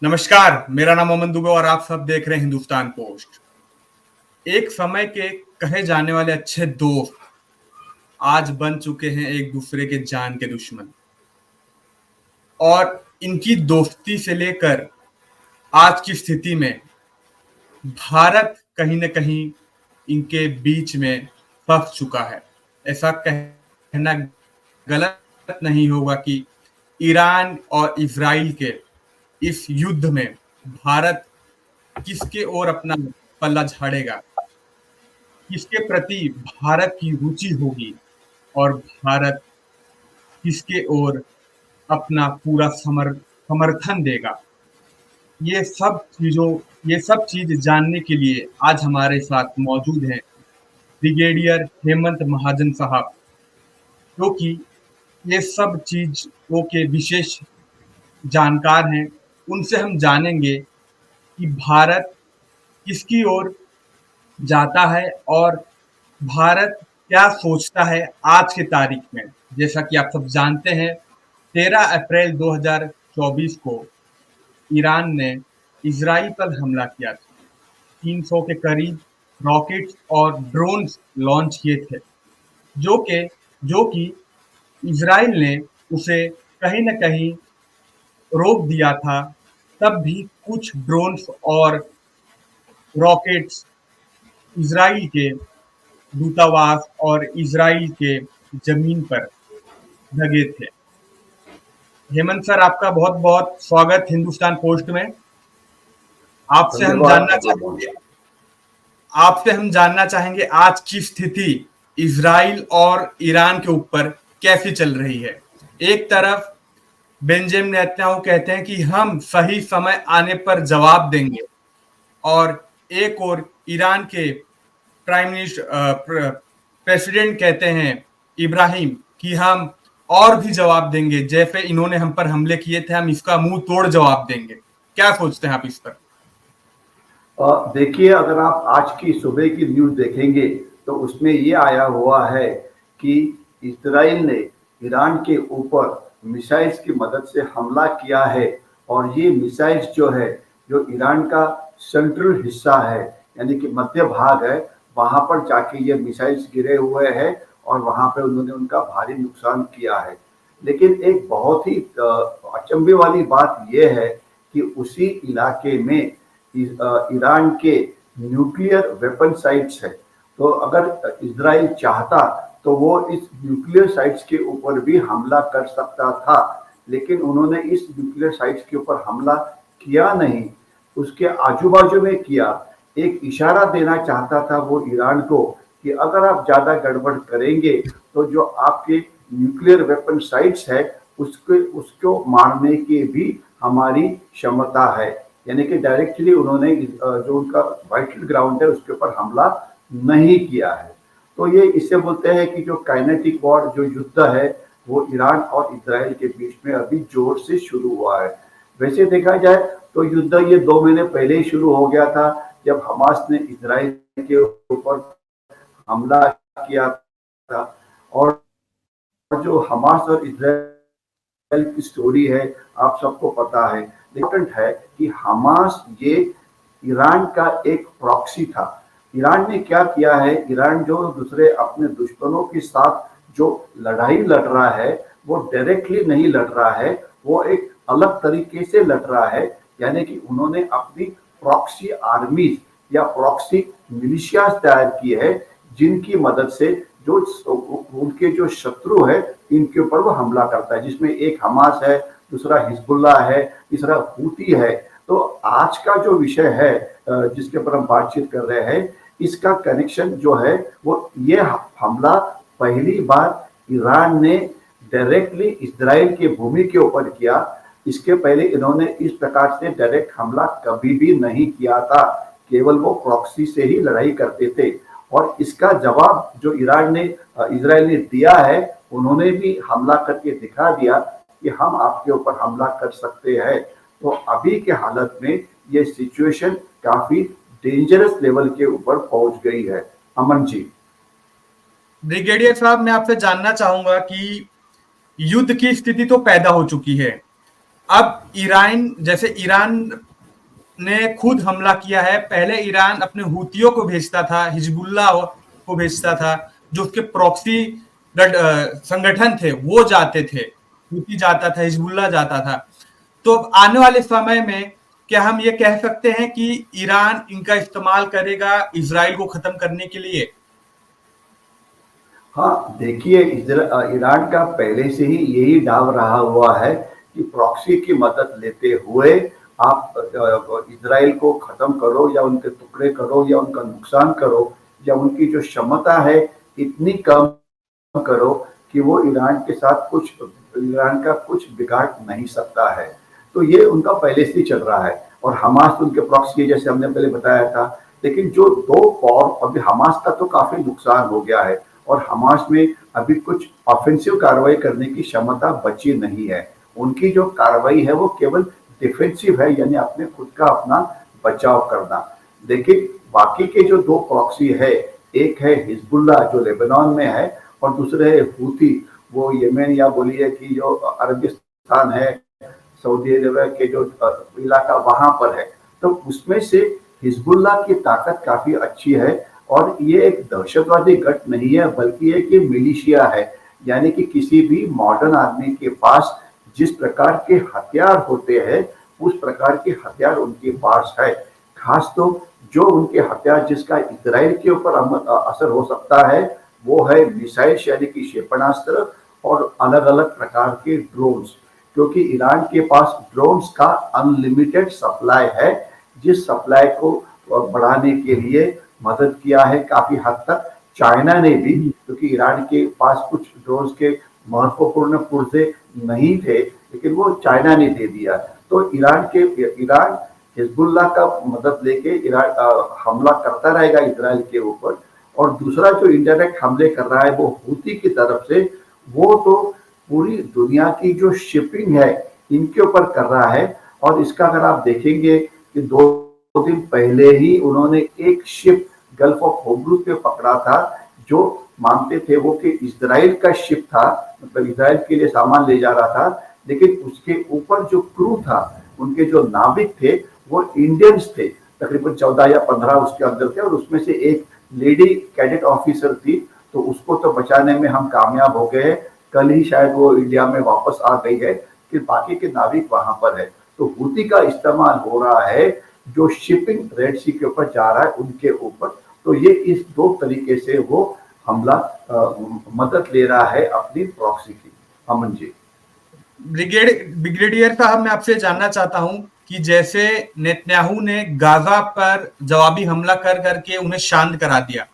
नमस्कार, मेरा नाम अमन दुबे और आप सब देख रहे हैं हिंदुस्तान पोस्ट। एक समय के कहे जाने वाले अच्छे दोस्त आज बन चुके हैं एक दूसरे के जान के दुश्मन। और इनकी दोस्ती से लेकर आज की स्थिति में भारत कहीं न कहीं इनके बीच में फँस चुका है। ऐसा कहना गलत नहीं होगा कि ईरान और इज़राइल के इस युद्ध में भारत किसके ओर अपना पल्ला झाड़ेगा, किसके प्रति भारत की रुचि होगी और भारत किसके ओर अपना पूरा समर्थन देगा। ये सब चीज़ जानने के लिए आज हमारे साथ मौजूद हैं ब्रिगेडियर हेमंत महाजन साहब, जो कि ये सब चीज़ों के विशेष जानकार हैं। उनसे हम जानेंगे कि भारत किसकी ओर जाता है और भारत क्या सोचता है आज के तारीख में। जैसा कि आप सब जानते हैं, 13 अप्रैल 2024 को ईरान ने इजराइल पर हमला किया था। 300 के करीब रॉकेट्स और ड्रोन्स लॉन्च किए थे, जो कि इजराइल ने उसे कहीं न कहीं रोक दिया था। तब भी कुछ ड्रोन्स और रॉकेट्स इजराइल के दूतावास और इजराइल के जमीन पर लगे थे। हेमंत सर, आपका बहुत-बहुत स्वागत हिंदुस्तान पोस्ट में। आपसे हम धन्यवाद। जानना चाहेंगे आपसे हम जानना चाहेंगे आज की स्थिति इजराइल और ईरान के ऊपर कैसी चल रही है। एक तरफ बेंजामिन नेतन्याहू कहते हैं कि हम सही समय आने पर जवाब देंगे और एक और ईरान के प्रेसिडेंट कहते हैं इब्राहिम कि हम और भी जवाब देंगे, जैसे इन्होंने हम पर हमले किए थे हम इसका मुंह तोड़ जवाब देंगे। क्या सोचते हैं आप इस पर? देखिए, अगर आप आज की सुबह की न्यूज़ देखेंगे तो उसमें ये आया हुआ है कि इजराइल ने ईरान के ऊपर मिसाइल्स की मदद से हमला किया है और ये मिसाइल्स जो है, जो ईरान का सेंट्रल हिस्सा है यानी कि मध्य भाग है, वहाँ पर जाके ये मिसाइल्स गिरे हुए हैं और वहाँ पे उन्होंने उनका भारी नुकसान किया है। लेकिन एक बहुत ही अचंभे वाली बात ये है कि उसी इलाके में ईरान के न्यूक्लियर वेपन साइट्स है। तो अगर इजराइल चाहता तो वो इस न्यूक्लियर साइट्स के ऊपर भी हमला कर सकता था, लेकिन उन्होंने इस न्यूक्लियर साइट्स के ऊपर हमला किया नहीं, उसके आजू बाजू में किया। एक इशारा देना चाहता था वो ईरान को कि अगर आप ज्यादा गड़बड़ करेंगे तो जो आपके न्यूक्लियर वेपन साइट्स है उसको मारने की भी हमारी क्षमता है। यानी कि डायरेक्टली उन्होंने जो उनका वाइटल ग्राउंड है उसके ऊपर हमला नहीं किया है। तो ये इससे बोलते हैं कि जो काइनेटिक वॉर, जो युद्ध है, वो ईरान और इजराइल के बीच में अभी जोर से शुरू हुआ है। वैसे देखा जाए तो युद्ध ये 2 महीने पहले ही शुरू हो गया था, जब हमास ने इजराइल के ऊपर हमला किया था। और जो हमास और इजराइल की स्टोरी है आप सबको पता है। इम्पोर्टेंट है कि हमास ये ईरान का एक प्रॉक्सी था। ईरान ने क्या किया है, ईरान जो दूसरे अपने दुश्मनों के साथ जो लड़ाई लड़ रहा है वो डायरेक्टली नहीं लड़ रहा है, वो एक अलग तरीके से लड़ रहा है। यानी कि उन्होंने अपनी प्रॉक्सी आर्मीज या प्रॉक्सी मिलिशियाज तैयार की है, जिनकी मदद से जो उनके जो शत्रु है इनके ऊपर वो हमला करता है, जिसमें एक हमास है, दूसरा हिजबुल्लाह है, तीसरा हूती है। तो आज का जो विषय है जिसके ऊपर हम बातचीत कर रहे हैं, इसका कनेक्शन जो है वो ये हमला पहली बार ईरान ने डायरेक्टली इजराइल की भूमि के ऊपर किया। इसके पहले इन्होंने इस प्रकार से डायरेक्ट हमला कभी भी नहीं किया था, केवल वो प्रॉक्सी से ही लड़ाई करते थे। और इसका जवाब जो ईरान ने इजराइल ने दिया है, उन्होंने भी हमला करके दिखा दिया कि हम आपके ऊपर हमला कर सकते हैं। तो अभी के हालत में ये सिचुएशन काफी डेंजरस लेवल के ऊपर पहुंच गई है। अमन जी। ब्रिगेडियर साहब, मैं आपसे जानना चाहूंगा कि युद्ध की स्थिति तो पैदा हो चुकी है, अब ईरान ने खुद हमला किया है। पहले ईरान अपने हूतियों को भेजता था, हिजबुल्लाह को भेजता था, जो उसके प्रॉक्सी संगठन थे वो जाते थे, हूती जाता था, हिजबुल्लाह जाता था। तो आने वाले समय में क्या हम ये कह सकते हैं कि ईरान इनका इस्तेमाल करेगा इजराइल को खत्म करने के लिए? हाँ, देखिए ईरान का पहले से ही यही दाव रहा हुआ है कि प्रॉक्सी की मदद लेते हुए आप इजराइल को खत्म करो या उनके टुकड़े करो या उनका नुकसान करो या उनकी जो क्षमता है इतनी कम करो कि वो ईरान का कुछ बिगाड़ नहीं सकता है। तो ये उनका पहले से ही चल रहा है और हमास उनके प्रॉक्सी है, जैसे हमने पहले बताया था। लेकिन जो दो पॉर अभी हमास का तो काफी नुकसान हो गया है और हमास में अभी कुछ ऑफेंसिव कार्रवाई करने की क्षमता बची नहीं है। उनकी जो कार्रवाई है वो केवल डिफेंसिव है, यानी अपने खुद का अपना बचाव करना। लेकिन बाकी के जो दो प्रॉक्सी है, एक है हिजबुल्लाह जो लेबनान में है और दूसरे है हूती, वो यमन या बोलिए कि जो अरबिस्तान है, सऊदी अरेबिया के जो इलाका वहां पर है। तो उसमें से हिजबुल्लाह की ताकत काफी अच्छी है और ये एक दहशतवादी गठ नहीं है बल्कि एक ये मिलिशिया है, यानी कि किसी भी मॉडर्न आदमी के पास जिस प्रकार के हथियार होते हैं उस प्रकार के हथियार उनके पास है। खास तो जो उनके हथियार जिसका इजराइल के ऊपर असर हो सकता है वो है मिसाइल यानी कि क्षेपणास्त्र और अलग अलग प्रकार के ड्रोन्स, क्योंकि ईरान के पास ड्रोन्स का अनलिमिटेड सप्लाई है, जिस सप्लाई को बढ़ाने के लिए मदद किया है काफी हद तक चाइना ने भी, क्योंकि ईरान के पास कुछ ड्रोन्स के महत्वपूर्ण पुर्जे नहीं थे लेकिन वो चाइना ने दे दिया। तो ईरान हिजबुल्लाह का मदद लेके ईरान हमला करता रहेगा इजराइल के ऊपर। और दूसरा जो इनडायरेक्ट हमले कर रहा है वो हूती की तरफ से, वो तो पूरी दुनिया की जो शिपिंग है इनके ऊपर कर रहा है। और इसका अगर आप देखेंगे कि 2 दिन पहले ही उन्होंने एक शिप गल्फ ऑफ होर्मुज पे पकड़ा था, जो मानते थे वो कि इजराइल का शिप था, मतलब इजराइल के लिए सामान ले जा रहा था, लेकिन उसके ऊपर जो क्रू था, उनके जो नाविक थे वो इंडियंस थे। तकरीबन 14 या 15 उसके अंदर थे और उसमें से एक लेडी कैडेट ऑफिसर थी। तो उसको तो बचाने में हम कामयाब हो गए, कल ही शायद वो इंडिया में वापस आ गई है, कि बाकी के नाविक वहां पर है। तो हूती का इस्तेमाल हो रहा है जो शिपिंग रेड सी के ऊपर जा रहा है उनके ऊपर। तो ये इस 2 तरीके से वो हमला मदद ले रहा है अपनी प्रॉक्सी की। अमन जी। ब्रिगेडियर साहब, मैं आपसे जानना चाहता हूं कि जैसे नेतन्याहू ने गाजा पर जवाबी हमला कर करके उन्हें शांत करा दिया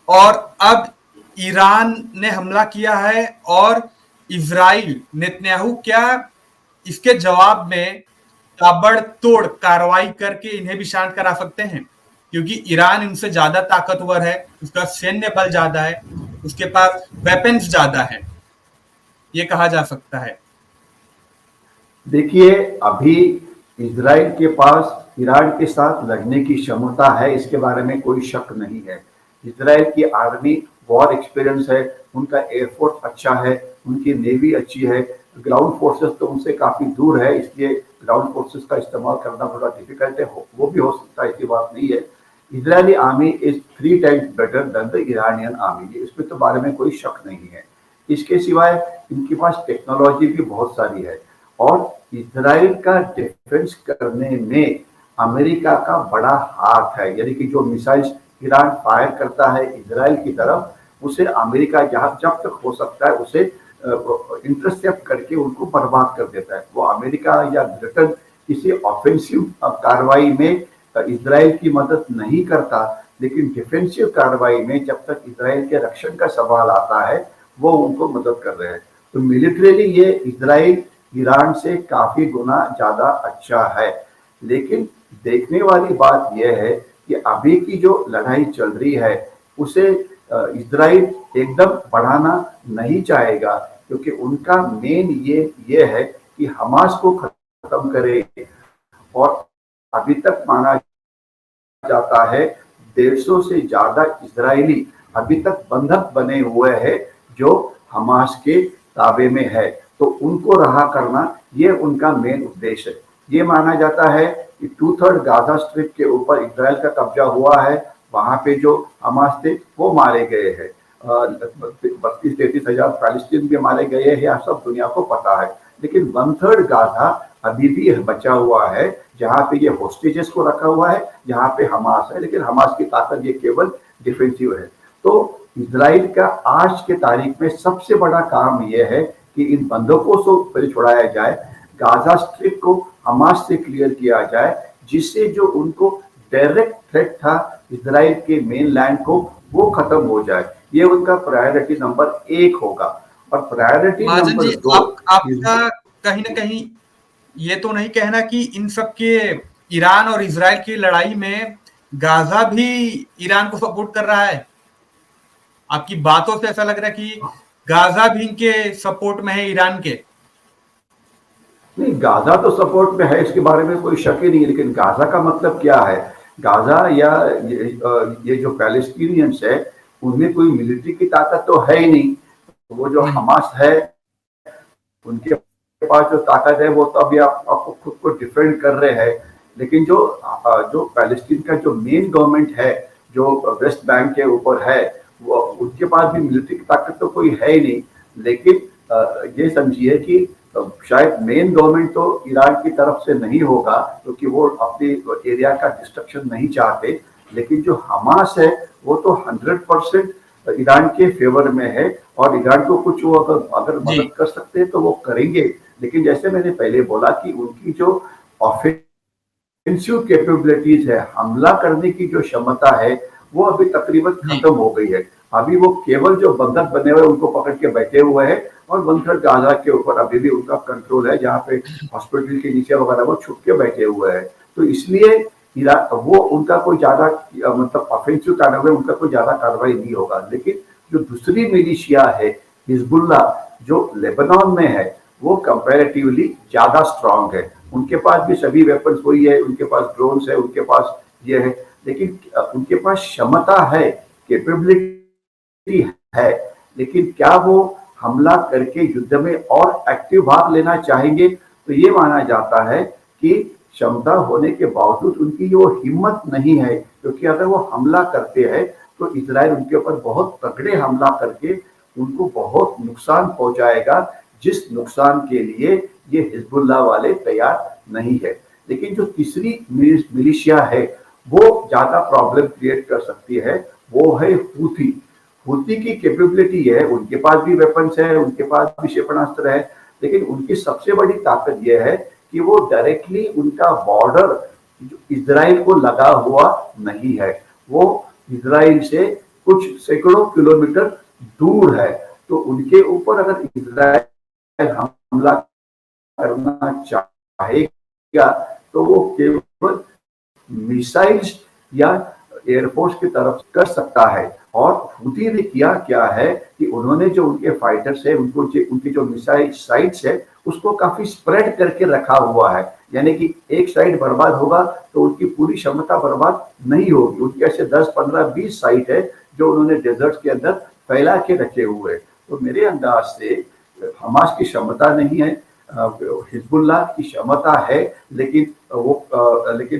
और अब ईरान ने हमला किया है और इजराइल, नेतन्याहू क्या इसके जवाब में ताबड़तोड़ कार्रवाई करके इन्हें भी शांत करा सकते हैं? क्योंकि ईरान इनसे ज्यादा ताकतवर है, उसका सैन्य बल ज्यादा है, उसके पास वेपन्स ज्यादा है, ये कहा जा सकता है। देखिए, अभी इजराइल के पास ईरान के साथ लड़ने की क्षमता है, इसके बारे में कोई शक नहीं है। इजराइल की आर्मी वॉर एक्सपीरियंस है, उनका एयरफोर्स अच्छा है, उनकी नेवी अच्छी है। ग्राउंड फोर्सेस तो उनसे काफी दूर है, इसलिए ग्राउंड फोर्सेस का इस्तेमाल करना थोड़ा डिफिकल्ट है, वो भी हो सकता है, ऐसी बात नहीं है। Israeli army is 3 times better than the Iranian army, इसमें तो बारे में कोई शक नहीं है। इसके सिवाय इनके पास टेक्नोलॉजी भी बहुत सारी है और इजराइल का डिफेंस करने में अमेरिका का बड़ा हाथ है, यानी कि जो मिसाइल्स ईरान फायर करता है इजराइल की तरफ, उसे अमेरिका जहां जब तक हो सकता है उसे इंटरसेप्ट करके उनको बर्बाद कर देता है। वो अमेरिका या ब्रिटेन किसी ऑफेंसिव कार्रवाई में इजराइल की मदद नहीं करता, लेकिन डिफेंसिव कार्रवाई में जब तक इजराइल के रक्षण का सवाल आता है वो उनको मदद कर रहे हैं। तो मिलिट्रीली ये इजराइल ईरान से काफी गुना ज्यादा अच्छा है। लेकिन देखने वाली बात यह है कि अभी की जो लड़ाई चल रही है उसे इजराइल एकदम बढ़ाना नहीं चाहेगा, क्योंकि उनका मेन ये है कि हमास को खत्म करे। और अभी तक माना जाता है 150 से ज्यादा इजरायली अभी तक बंधक बने हुए हैं जो हमास के ताबे में है। तो उनको रहा करना ये उनका मेन उद्देश्य है। ये माना जाता है कि 2/3 गाजा स्ट्रिप के ऊपर इजराइल का कब्जा हुआ है। वहां पे जो हमास थे वो मारे गए हैं, 32-33 हजार पैलेस्टीन भी मारे गए हैं, यह सब दुनिया को पता है। लेकिन 1/3 गाजा अभी भी बचा हुआ है, जहां पे ये होस्टेजेस को रखा हुआ है, जहां पे हमास है, लेकिन हमास की ताकत ये केवल डिफेंसिव है। तो इजराइल का आज के तारीख में सबसे बड़ा काम यह है कि इन बंधकों को पहले छुड़ाया जाए, गाजा स्ट्रिप को हमास से क्लियर किया जाए, जिससे जो उनको डायरेक्ट थ्रेट था इजराइल के मेन लैंड को वो खत्म हो जाए। ये उनका प्रायोरिटी नंबर 1 होगा। और प्रायोरिटी महाजन नंबर जी, 2 आपका कहीं ना कहीं ये तो नहीं कहना कि इन सब के ईरान और इजराइल की लड़ाई में गाजा भी ईरान को सपोर्ट कर रहा है? आपकी बातों से ऐसा लग रहा है कि गाजा भी इनके सपोर्ट में है, ईरान के। नहीं, गाजा तो सपोर्ट में है, इसके बारे में कोई शक ही नहीं है। लेकिन गाजा का मतलब क्या है? गाजा या ये जो पैलेस्टीनियंस है, उनमें कोई मिलिट्री की ताकत तो है ही नहीं। वो जो हमास है, उनके पास जो ताकत है वो तो अभी आपको खुद को डिफेंड कर रहे हैं। लेकिन जो पैलेस्टीन का जो मेन गवर्नमेंट है, जो वेस्ट बैंक के ऊपर है, वो उनके पास भी मिलिट्री की ताकत तो कोई है ही नहीं। लेकिन ये समझिए कि शायद मेन गवर्नमेंट तो ईरान की तरफ से नहीं होगा, क्योंकि वो अपने एरिया का डिस्ट्रक्शन नहीं चाहते। लेकिन जो हमास है वो तो 100% ईरान के फेवर में है, और ईरान को कुछ वो अगर मदद कर सकते हैं तो वो करेंगे। लेकिन जैसे मैंने पहले बोला कि उनकी जो ऑफेंसिव कैपेबिलिटीज है, हमला करने की जो क्षमता है, वो अभी तकरीबन खत्म हो गई है। अभी वो केवल जो बंधक बने हुए उनको पकड़ के बैठे हुए हैं, और 1/3 गाजा के ऊपर अभी भी उनका कंट्रोल है, जहाँ पे हॉस्पिटल के नीचे वगैरह वो छुप के बैठे हुए हैं। तो इसलिए वो उनका कोई ज्यादा मतलब ऑफेंसिव कार्रवाई, उनका कोई ज्यादा कार्रवाई नहीं होगा। लेकिन जो दूसरी मिलिशिया है हिजबुल्ला, जो लेबनान में है, वो कंपैरेटिवली ज्यादा स्ट्रांग है। उनके पास भी सभी वेपन्स वही है, उनके पास ड्रोन्स है, उनके पास ये है। लेकिन उनके पास क्षमता है, कैपेबिलिटी है, लेकिन क्या वो हमला करके युद्ध में और एक्टिव भाग लेना चाहेंगे? तो ये माना जाता है कि क्षमता होने के बावजूद उनकी वो हिम्मत नहीं है, क्योंकि अगर वो हमला करते हैं तो इजराइल उनके ऊपर बहुत तगड़े हमला करके उनको बहुत नुकसान पहुंचाएगा, जिस नुकसान के लिए ये हिजबुल्लाह वाले तैयार नहीं है। लेकिन जो तीसरी मिलिशिया है वो ज्यादा प्रॉब्लम क्रिएट कर सकती है, वो है हूथी। हूथी की कैपेबिलिटी है, उनके पास भी वेपन्स है, उनके पास भी क्षेपणास्त्र है, लेकिन उनकी सबसे बड़ी ताकत यह है कि वो डायरेक्टली उनका बॉर्डर इजराइल को लगा हुआ नहीं है, वो इजराइल से कुछ सैकड़ों किलोमीटर दूर है। तो उनके ऊपर अगर इजराइल हमला करना चाहेगा तो वो केवल मिसाइल्स या एयरफोर्स की तरफ कर सकता है। और हूथी ने किया क्या है कि उन्होंने जो उनके फाइटर्स है, उनकी जो मिसाइल साइट्स है, उसको काफी स्प्रेड करके रखा हुआ है। यानी कि एक साइड बर्बाद होगा तो उनकी पूरी क्षमता बर्बाद नहीं होगी। उनके ऐसे 10, 15, 20 साइट है जो उन्होंने डेजर्ट के अंदर फैला के रखे हुए। तो मेरे अंदाज से हमास की क्षमता नहीं है, हिजबुल्लाह की क्षमता है, लेकिन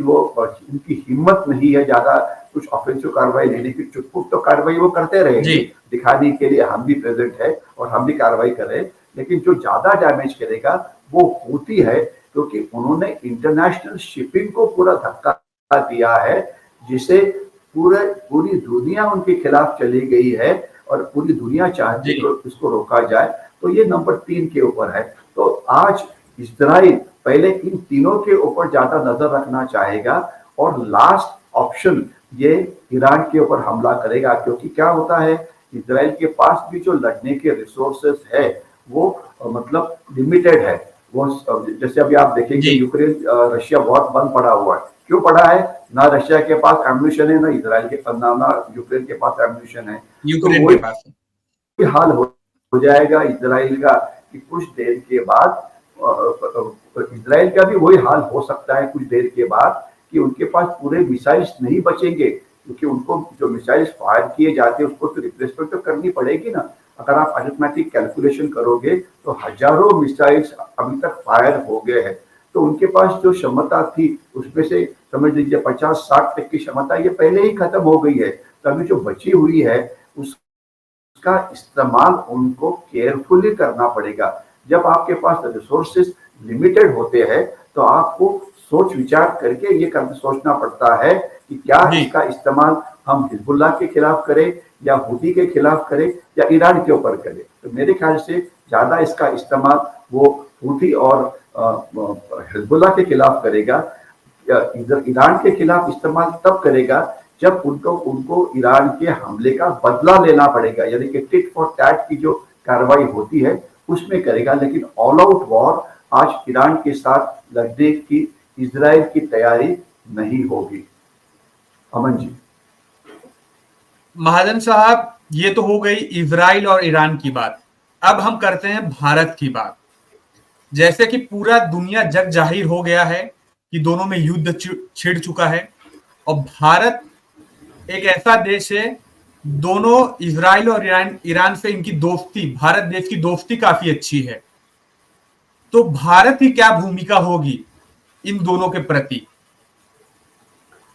वो उनकी हिम्मत नहीं है ज्यादा कुछ ऑफेंसिव कार्रवाई लेने की। चुटपुट तो कार्रवाई वो करते रहेंगे, दिखाने के लिए हम भी प्रेजेंट है और हम भी कार्रवाई कर रहे हैं। लेकिन जो ज्यादा डैमेज करेगा वो हूथी है, क्योंकि उन्होंने इंटरनेशनल शिपिंग को पूरा धक्का दिया है, जिसे पूरी दुनिया उनके खिलाफ चली गई है, और पूरी दुनिया चाहती है कि इसको रोका जाए। तो ये नंबर 3 के ऊपर है। तो आज इजराइल पहले इन तीनों के ऊपर ज्यादा नजर रखना चाहेगा, और लास्ट ऑप्शन ये ईरान के ऊपर हमला करेगा। क्योंकि क्या होता है, इजराइल के पास भी जो लड़ने के रिसोर्सेस है वो मतलब लिमिटेड है। वो जैसे अभी आप देखेंगे यूक्रेन रशिया बहुत बंद पड़ा हुआ है। क्यों पड़ा है? ना रशिया के पास एम्यूनिशन है, ना इजराइल के पास, ना यूक्रेन के पास एम्यूनिशन है। यूक्रेन के पास हाल हो जाएगा इजराइल का कि कुछ देर के बाद इजराइल का भी वही हाल हो सकता है कुछ देर के बाद, कि उनके पास पूरे मिसाइल्स नहीं बचेंगे, क्योंकि उनको जो मिसाइल्स फायर किए जाते हैं उसको तो रिप्लेसमेंट तो करनी पड़ेगी ना। अगर आप अरिथमेटिक कैलकुलेशन करोगे तो हजारों मिसाइल्स अभी तक फायर हो गए हैं। तो उनके पास जो क्षमता थी उसमें से समझ लीजिए 50-60% की क्षमता ये पहले ही खत्म हो गई है। तो अभी जो बची हुई है उसका इस्तेमाल उनको केयरफुली करना पड़ेगा। जब आपके पास रिसोर्सेज लिमिटेड होते हैं तो आपको सोच विचार करके ये सोचना पड़ता है कि क्या जी। इसका इस्तेमाल हम हिजबुल्लाह के खिलाफ करें या हुती के खिलाफ करें या ईरान के ऊपर करें। तो मेरे ख्याल से ज्यादा इसका इस्तेमाल वो हुती और हिजबुल्लाह के खिलाफ करेगा। ईरान के खिलाफ इस्तेमाल तब करेगा जब उनको ईरान के हमले का बदला लेना पड़ेगा, यानी कि टिट फॉर टैट की जो कार्रवाई होती है उसमें करेगा। लेकिन ऑल आउट वॉर आज ईरान के साथ लड़ने की इजराइल की तैयारी नहीं होगी। अमन जी। महाजन साहब, ये तो हो गई इजराइल और ईरान की बात। अब हम करते हैं भारत की बात। जैसे कि पूरा दुनिया जग जाहिर हो गया है कि दोनों में युद्ध छिड़ चुका है और भारत एक ऐसा देश है, दोनों इजराइल और ईरान से इनकी दोस्ती, भारत देश की दोस्ती काफी अच्छी है। तो भारत की क्या भूमिका होगी इन दोनों के प्रति?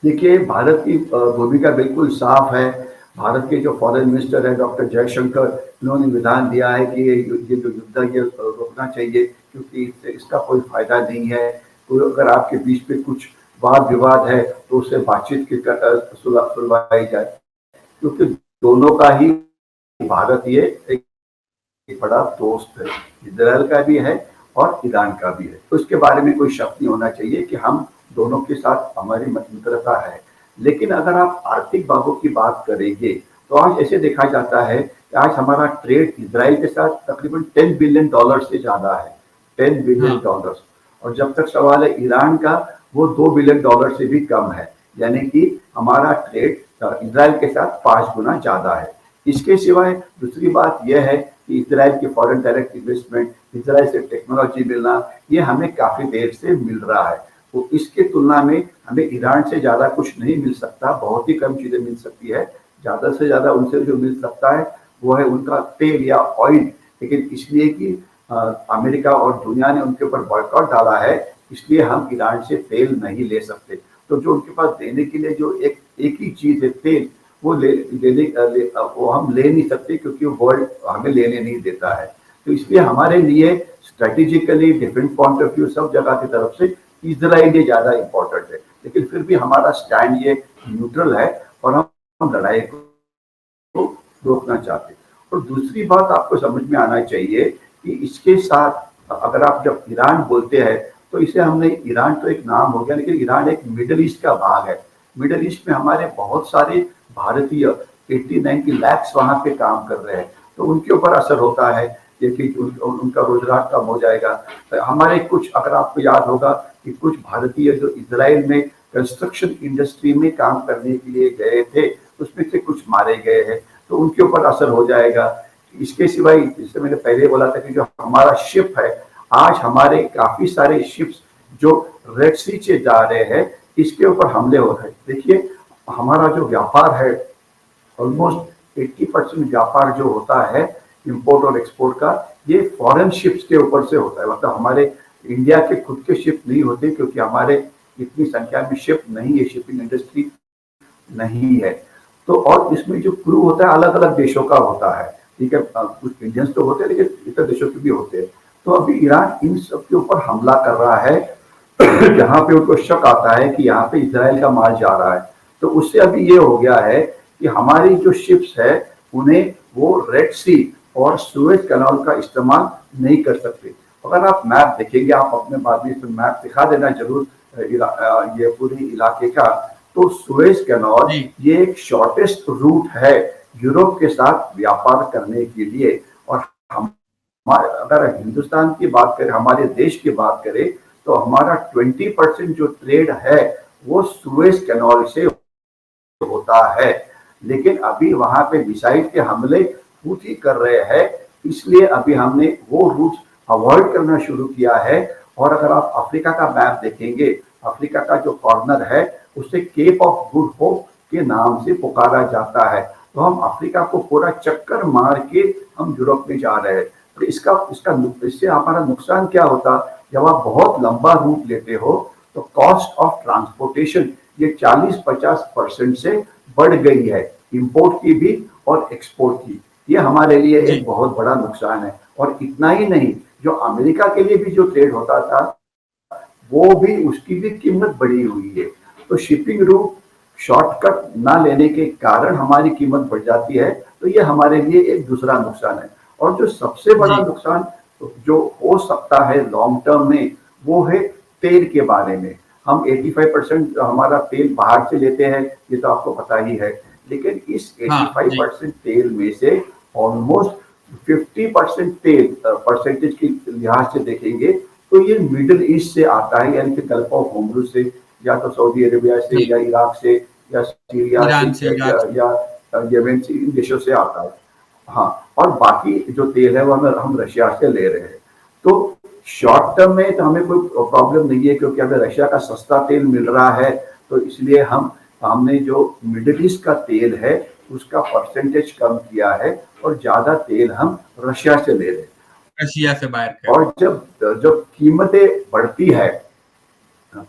देखिए, भारत की भूमिका बिल्कुल साफ है। भारत के जो फॉरेन मिनिस्टर है डॉक्टर जयशंकर, इन्होंने विधान दिया है कि ये जो युद्ध है ये रोकना चाहिए क्योंकि इसका कोई फायदा नहीं है। तो अगर आपके बीच में कुछ वाद विवाद है तो उससे बातचीत की सुलझाई जाए, क्योंकि दोनों का ही भारत ये एक बड़ा दोस्त है, इजराइल का भी है और ईरान का भी है। तो इसके बारे में कोई शक नहीं होना चाहिए कि हम दोनों के साथ हमारी मित्रता है। लेकिन अगर आप आर्थिक बाबू की बात करेंगे तो आज ऐसे देखा जाता है कि आज हमारा ट्रेड इजराइल के साथ तकरीबन $10 बिलियन से ज्यादा है, $10 बिलियन। और जब तक सवाल है ईरान का, वो $2 बिलियन से भी कम है, यानी कि हमारा ट्रेड इजराइल के साथ 5 गुना ज्यादा है। इसके सिवाय दूसरी बात यह है कि इजराइल की फॉरेन डायरेक्ट इन्वेस्टमेंट, इजराइल से टेक्नोलॉजी मिलना, ये हमें काफी देर से मिल रहा है। तो इसके तुलना में हमें ईरान से ज्यादा कुछ नहीं मिल सकता, बहुत ही कम चीजें मिल सकती है। ज्यादा से ज्यादा उनसे जो मिल सकता है वो है उनका तेल या ऑयल। लेकिन इसलिए कि अमेरिका और दुनिया ने उनके ऊपर बॉयकॉट डाला है, इसलिए हम ईरान से तेल नहीं ले सकते। तो जो उनके पास देने के लिए जो एक ही चीज है तेल, वो वो हम ले नहीं सकते क्योंकि वो वर्ल्ड हमें लेने नहीं देता है। तो इसलिए हमारे लिए strategically different point of view सब जगह की तरफ से इजराइल ज्यादा इंपॉर्टेंट है। लेकिन फिर भी हमारा स्टैंड ये न्यूट्रल है और हम लड़ाई को रोकना चाहते हैं। और दूसरी बात आपको समझ में आना चाहिए कि इसके साथ अगर आप जब ईरान बोलते हैं तो इसे हमने, ईरान तो एक नाम हो गया, लेकिन ईरान एक मिडिल ईस्ट का भाग है। मिडिल ईस्ट में हमारे बहुत सारे भारतीय 80-90 लाख वहां पे काम कर रहे हैं, तो उनके ऊपर असर होता है। देखिए उनका रोजगार कम हो जाएगा। हमारे कुछ, अगर आपको याद होगा कि कुछ भारतीय जो इजराइल में कंस्ट्रक्शन इंडस्ट्री में काम करने के लिए गए थे, उसमें से कुछ मारे गए हैं, तो उनके ऊपर असर हो जाएगा। इसके सिवाय, जैसे मैंने पहले बोला था कि जो हमारा शिप है, आज हमारे काफी सारे शिप्स जो रेड सी से जा रहे हैं, इसके ऊपर हमले हो रहे हैं। देखिए हमारा जो व्यापार है, ऑलमोस्ट 80% व्यापार जो होता है इंपोर्ट और एक्सपोर्ट का, ये फॉरेन शिप्स के ऊपर से होता है। मतलब हमारे इंडिया के खुद के शिप नहीं होते क्योंकि हमारे इतनी संख्या में शिप नहीं है, शिपिंग इंडस्ट्री नहीं है। तो और इसमें जो क्रू होता है अलग अलग देशों का होता है, ठीक है, कुछ इंडियंस तो होते हैं लेकिन इतर देशों के भी होते हैं। तो अभी ईरान इन सब के ऊपर हमला कर रहा है जहां पे उनको शक आता है कि यहाँ पे इजराइल का माल जा रहा है। तो उससे अभी ये हो गया है कि हमारी जो शिप्स है उन्हें वो रेड सी और सुएज कैनाल का इस्तेमाल नहीं कर सकते। अगर आप मैप देखेंगे, आप अपने बाद में मैप दिखा देना जरूर ये पूरी इलाके का, तो सुएज कैनाल ये एक शॉर्टेस्ट रूट है यूरोप के साथ व्यापार करने के लिए। और हम अगर हिंदुस्तान की बात करें, हमारे देश की बात करें, तो हमारा 20% जो ट्रेड है वो सुएज कैनाल से होता है। लेकिन अभी वहां पे मिसाइल के हमले हुती कर रहे हैं, इसलिए अभी हमने वो रूट अवॉइड करना शुरू किया है। और अगर आप अफ्रीका का मैप देखेंगे, अफ्रीका का जो कॉर्नर है उसे केप ऑफ गुड होप के नाम से पुकारा जाता है। तो हम अफ्रीका को पूरा चक्कर मार के हम यूरोप में जा रहे हैं। तो इससे हमारा नुकसान क्या होता, जब आप बहुत लंबा रूट लेते हो तो कॉस्ट ऑफ ट्रांसपोर्टेशन ये 40-50% से बढ़ गई है, इंपोर्ट की भी और एक्सपोर्ट की। ये हमारे लिए जी, एक बहुत बड़ा नुकसान है। और इतना ही नहीं, जो अमेरिका के लिए भी जो ट्रेड होता था वो भी, उसकी भी कीमत बढ़ी हुई है। तो शिपिंग रूट शॉर्टकट ना लेने के कारण हमारी कीमत बढ़ जाती है। तो ये हमारे लिए एक दूसरा नुकसान है। और जो सबसे बड़ा जी, नुकसान जो हो सकता है लॉन्ग टर्म में, वो है तेल के बारे में। हम 85% हमारा तेल बाहर से लेते हैं, ये तो आपको पता ही है। लेकिन इस हाँ, जी, 85% तेल में से ऑलमोस्ट 50% तेल परसेंटेज के लिहाज से देखेंगे तो ये मिडिल ईस्ट से आता है, यानी कि गल्फ ऑफ होमरूज से, या तो सऊदी अरेबिया से, जी, या इराक से, या सीरिया से, ईरान से, इराक से। या यमन से, इन देशों से आता है। हाँ, और बाकी जो तेल है वो हम रशिया से ले रहे हैं। तो शॉर्ट टर्म में तो हमें कोई प्रॉब्लम नहीं है, क्योंकि हमें रशिया का सस्ता तेल मिल रहा है। तो इसलिए हमने जो मिडिल ईस्ट का तेल है उसका परसेंटेज कम किया है और ज्यादा तेल हम रशिया से ले रहे हैं। रशिया से बाहर कर रहे और हैं। जब जब कीमतें बढ़ती है,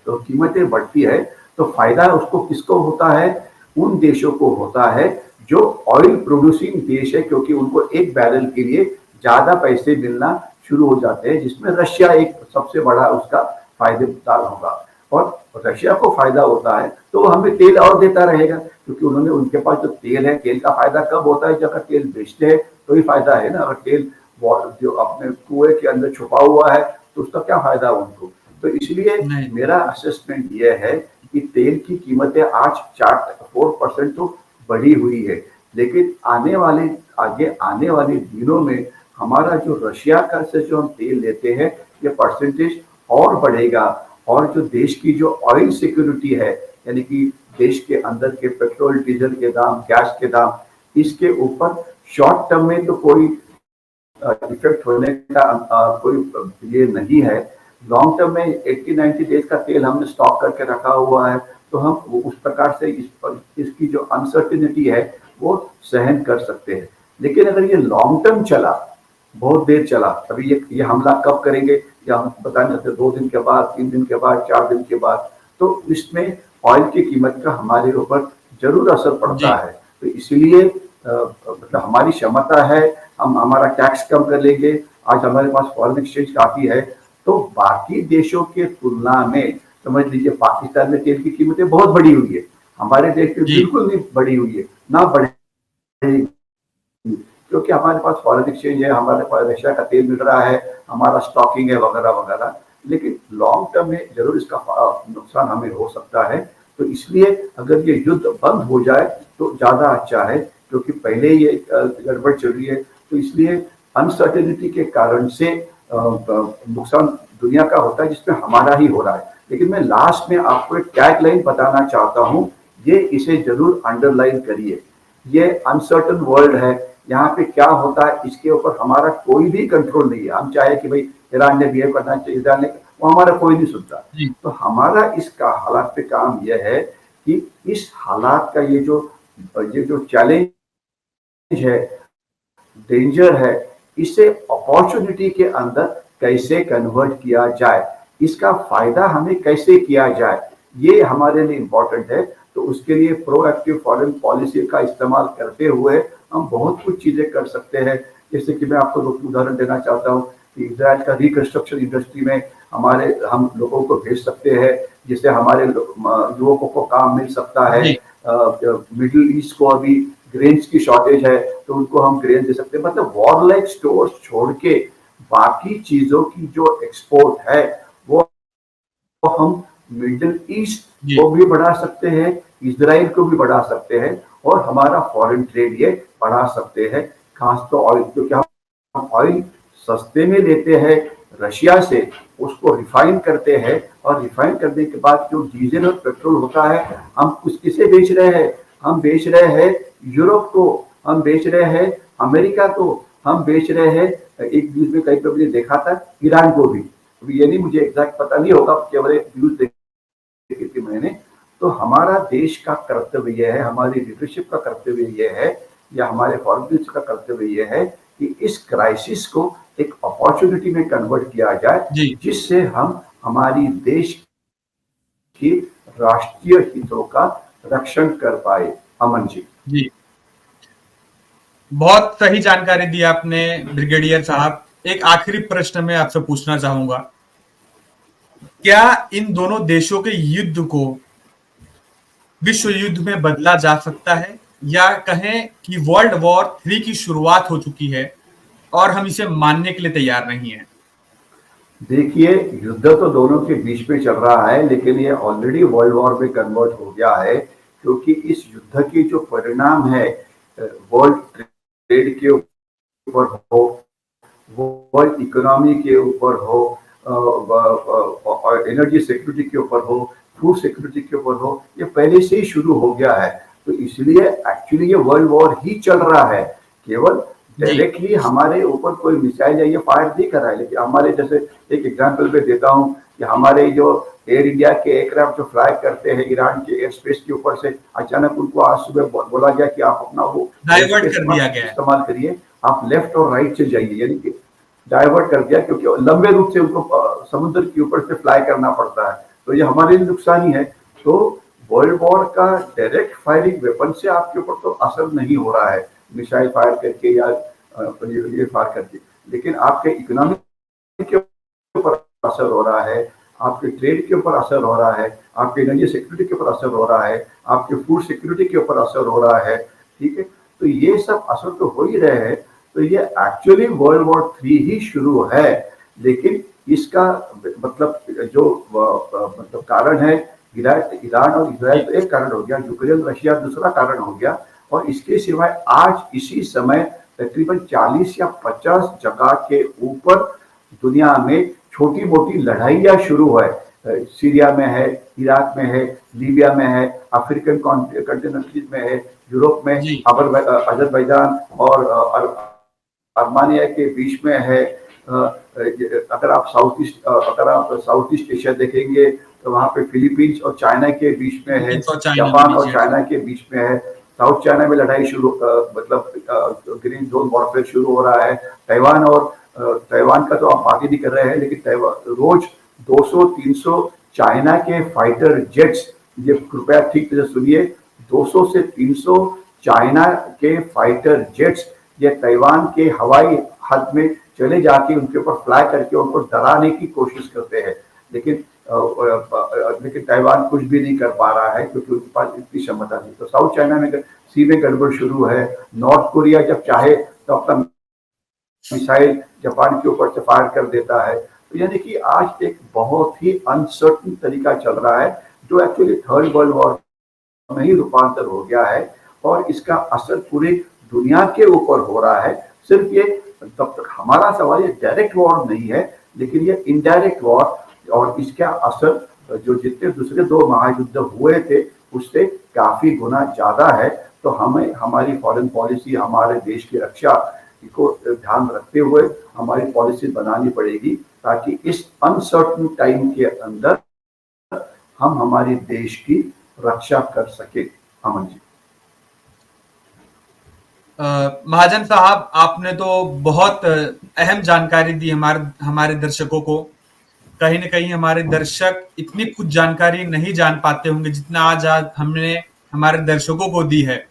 तो कीमतें बढ़ती है तो फायदा उसको किसको होता है, उन देशों को होता है जो ऑयल प्रोड्यूसिंग देश है, क्योंकि उनको एक बैरल के लिए ज्यादा पैसे मिलना शुरू हो जाते हैं, जिसमें रशिया एक सबसे बड़ा उसका फायदेदार होगा। और रशिया को फायदा होता है तो वो हमें तेल और देता रहेगा, क्योंकि उन्होंने, उनके पास जो तेल है, तेल का फायदा कब होता है, जब अगर तेल बेचते हैं तो ही फायदा है ना। अगर तेल जो अपने कुएं के अंदर छुपा हुआ है तो उसका क्या फायदा उनको। तो इसलिए नहीं, मेरा असेसमेंट यह है कि तेल की कीमतें आज 4% तो बढ़ी हुई है, लेकिन आगे आने वाले दिनों में हमारा जो रशिया का से जो हम तेल लेते हैं, ये परसेंटेज और बढ़ेगा। और जो देश की जो ऑयल सिक्योरिटी है, यानी कि देश के अंदर के पेट्रोल डीजल के दाम, गैस के दाम, इसके ऊपर शॉर्ट टर्म में तो कोई इफेक्ट होने का कोई ये नहीं है। लॉन्ग टर्म में 80-90 डेज का तेल हमने स्टॉक करके रखा हुआ है, तो हम उस प्रकार से इसकी जो अनसर्टिनिटी है वो सहन कर सकते हैं। लेकिन अगर ये लॉन्ग टर्म चला, बहुत देर चला, अभी ये हमला कब करेंगे या हम बता नहीं सकते, 2 दिन के बाद, 3 दिन के बाद, 4 दिन के बाद, तो इसमें ऑयल की कीमत का हमारे ऊपर जरूर असर जी, पड़ता है। तो इसलिए मतलब हमारी क्षमता है, हम हमारा टैक्स कम कर लेंगे। आज हमारे पास फॉरेन एक्सचेंज काफी है, तो बाकी देशों के तुलना में समझ लीजिए पाकिस्तान में तेल की कीमतें बहुत बढ़ी हुई है, हमारे देश में जी, बिल्कुल नहीं बढ़ी हुई है, ना बढ़ेगी, क्योंकि हमारे पास फॉरेन एक्सचेंज है, हमारे पास रशिया का तेल मिल रहा है, हमारा स्टॉकिंग है, वगैरह वगैरह। लेकिन लॉन्ग टर्म में जरूर इसका नुकसान हमें हो सकता है। तो इसलिए अगर ये युद्ध बंद हो जाए तो ज्यादा अच्छा है, क्योंकि पहले ये गड़बड़ चल रही है। तो इसलिए अनसर्टेनिटी के कारण से नुकसान दुनिया का होता है, जिसमें हमारा ही हो रहा है। लेकिन मैं लास्ट में आपको एक टैग लाइन बताना चाहता हूँ, ये इसे जरूर अंडरलाइन करिए। ये अनसर्टन वर्ल्ड है, यहाँ पे क्या होता है इसके ऊपर हमारा कोई भी कंट्रोल नहीं है। हम चाहे कि भाई ईरान ने बिहेव करना चाहिए, ईरान ने, वो हमारा कोई नहीं सुनता। जी, तो हमारा इसका हालात पे काम यह है कि इस हालात का ये जो चैलेंज है, डेंजर है, इसे अपॉर्चुनिटी के अंदर कैसे कन्वर्ट किया जाए, इसका फायदा हमें कैसे किया जाए, ये हमारे लिए इम्पोर्टेंट है। तो उसके लिए प्रोएक्टिव फॉरेन पॉलिसी का इस्तेमाल करते हुए हम बहुत कुछ चीजें कर सकते हैं। जैसे कि मैं आपको उदाहरण देना चाहता हूँ कि इजराइल का रिकंस्ट्रक्शन इंडस्ट्री में हम लोगों को भेज सकते हैं, जिससे हमारे युवकों को काम मिल सकता है। जी, मिडिल ईस्ट को अभी ग्रेन्स की शॉर्टेज है, तो उनको हम ग्रेन दे सकते हैं। मतलब वॉरलाइक स्टोर छोड़ के बाकी चीजों की जो एक्सपोर्ट है वो हम मिडिल ईस्ट जी, को भी बढ़ा सकते हैं, इजराइल को भी बढ़ा सकते हैं, और हमारा फॉरेन ट्रेड ये बढ़ा सकते हैं। खास तो ऑयल, क्योंकि हम ऑयल सस्ते में लेते हैं रशिया से, उसको रिफाइन करते हैं, और रिफाइन करने के बाद जो डीजल और पेट्रोल होता है, हम किसे बेच रहे हैं, हम बेच रहे हैं यूरोप को, हम बेच रहे हैं अमेरिका को, हम बेच रहे हैं, एक बीच में कहीं पर देखा था, ईरान को भी। अभी ये नहीं, मुझे एग्जैक्ट पता नहीं होगा, केवल एक न्यूज देखी थी मैंने। तो हमारा देश का कर्तव्य यह है, हमारी लीडरशिप का कर्तव्य यह है या हमारे फॉरेन मिनिस्टर का कर्तव्य ये है कि इस क्राइसिस को एक अपॉर्चुनिटी में कन्वर्ट किया जाए, जी, जिससे हम हमारी देश की राष्ट्रीय हितों का रक्षण कर पाए। अमन जी। जी। बहुत सही जानकारी दी आपने ब्रिगेडियर साहब। एक आखिरी प्रश्न मैं आपसे पूछना चाहूँगा, क्या इन दोनों देशों के युद्ध को विश्व युद्ध में बदला जा सकता है? या कहें कि वर्ल्ड वॉर 3 की शुरुआत हो चुकी है और हम इसे मानने के लिए तैयार नहीं हैं? देखिए, युद्ध तो दोनों के बीच में चल रहा है, लेकिन ये ऑलरेडी वर्ल्ड वॉर में कन्वर्ट हो गया है, क्योंकि इस युद्ध की जो परिणाम है वर्ल्ड ट्रेड के ऊपर हो, वर्ल्ड इकोनॉमी के ऊपर हो, एनर्जी सिक्योरिटी के ऊपर हो, फूड सिक्योरिटी के ऊपर हो, ये पहले से ही शुरू हो गया है। तो इसलिए एक्चुअली ये वर्ल्ड वॉर ही चल रहा है। केवल जी, डायरेक्टली हमारे ऊपर कोई मिसाइल या ये फायर नहीं कर रहा है, लेकिन हमारे जैसे एक एग्जांपल मैं देता हूँ कि हमारे जो एयर इंडिया के एयरक्राफ्ट जो फ्लाई करते हैं ईरान के एयर स्पेस के ऊपर से, अचानक उनको आज सुबह बोला गया कि आप अपना वो एयर डाइवर्ट स्पेस कर मत दिया गया है। इस्तेमाल करिए, आप लेफ्ट और राइट से जाइए, यानी कि डाइवर्ट कर दिया, क्योंकि लंबे रूट से उनको समुद्र के ऊपर से फ्लाई करना पड़ता है, तो ये हमारे लिए नुकसान ही है। तो वर्ल्ड वॉर का डायरेक्ट फायरिंग वेपन से आपके ऊपर तो असर नहीं हो रहा है, मिसाइल फायर करके या ये फायर करके, लेकिन आपके इकोनॉमी के ऊपर असर हो रहा है, आपके ट्रेड के ऊपर असर हो रहा है, आपके एनर्जी सिक्योरिटी के ऊपर असर हो रहा है, आपके फूड सिक्योरिटी के ऊपर असर हो रहा है। ठीक है, तो ये सब असर तो हो ही रहे हैं। तो ये एक्चुअली वर्ल्ड वॉर 3 ही शुरू है, लेकिन इसका मतलब जो मतलब कारण है, ईरान और इजराइल तो एक कारण हो गया, यूक्रेन रशिया दूसरा कारण हो गया, और इसके सिवाय आज इसी समय तकरीबन 40 या 50 जगह के ऊपर दुनिया में छोटी मोटी लड़ाइयाँ शुरू है। सीरिया में है, इराक में है, लीबिया में है, अफ्रीकन कंटिनेंट में है, यूरोप में जी, अजरबैजान और अर्मानिया के बीच में है। अगर आप साउथ ईस्ट एशिया देखेंगे तो वहाँ पे फिलीपींस और चाइना के बीच में है, फिलीपींस और चाइना के जापान बीच और है। चाइना के बीच में है। साउथ चाइना में लड़ाई शुरू मतलब ग्रीन जोन वॉरफेयर शुरू हो रहा है। ताइवान का तो आप बात ही नहीं कर रहे हैं, लेकिन ताइवान रोज 200-300 चाइना के फाइटर जेट्स, ये कृपया ठीक से सुनिए, 200 से 300 चाइना के फाइटर जेट्स ये ताइवान के हवाई हद में चले जाके उनके ऊपर फ्लाई करके उनको डराने की कोशिश करते हैं, लेकिन ताइवान कुछ भी नहीं कर पा रहा है, क्योंकि उनके पास इतनी क्षमता नहीं। तो साउथ चाइना में सी में गड़बड़ शुरू है। नॉर्थ कोरिया जब चाहे तो अपना मिसाइल जापान के ऊपर से फायर कर देता है। तो यानी कि आज एक बहुत ही अनसर्टन तरीका चल रहा है, जो एक्चुअली थर्ड वर्ल्ड वॉर में ही रूपांतर हो गया है, और इसका असर पूरी दुनिया के ऊपर हो रहा है। सिर्फ ये, तब तक हमारा सवाल ये डायरेक्ट वॉर नहीं है, लेकिन ये इनडायरेक्ट वॉर, और इसका असर जो जितने दूसरे 2 महायुद्ध हुए थे उससे काफी गुना ज्यादा है। तो हमें हमारी फॉरेन पॉलिसी, हमारे देश की रक्षा को ध्यान रखते हुए हमारी पॉलिसी बनानी पड़ेगी, ताकि इस अनसर्टन टाइम के अंदर हम हमारे देश की रक्षा कर सके। अमन जी। महाजन साहब, आपने तो बहुत अहम जानकारी दी हमारे हमारे दर्शकों को। कहीं न कहीं हमारे दर्शक इतनी कुछ जानकारी नहीं जान पाते होंगे जितना आज हमने हमारे दर्शकों को दी है।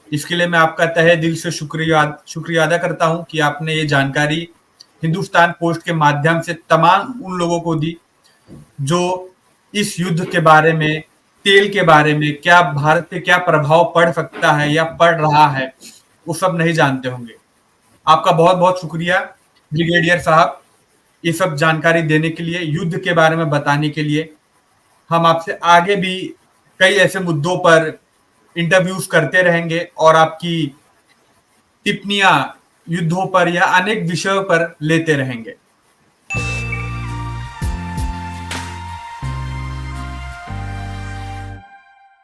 इसके लिए मैं आपका तहे दिल से शुक्रिया अदा करता हूँ कि आपने ये जानकारी हिंदुस्तान पोस्ट के माध्यम से तमाम उन लोगों को दी जो इस युद्ध के बारे में, तेल के बारे में, क्या भारत पे क्या प्रभाव पड़ सकता है या पड़ रहा है, वो सब नहीं जानते होंगे। आपका बहुत-बहुत शुक्रिया ब्रिगेडियर साहब, ये सब जानकारी देने के लिए, युद्ध के बारे में बताने के लिए। हम आपसे आगे भी कई ऐसे मुद्दों पर इंटरव्यूज करते रहेंगे और आपकी टिप्पणियां युद्धों पर या अनेक विषयों पर लेते रहेंगे।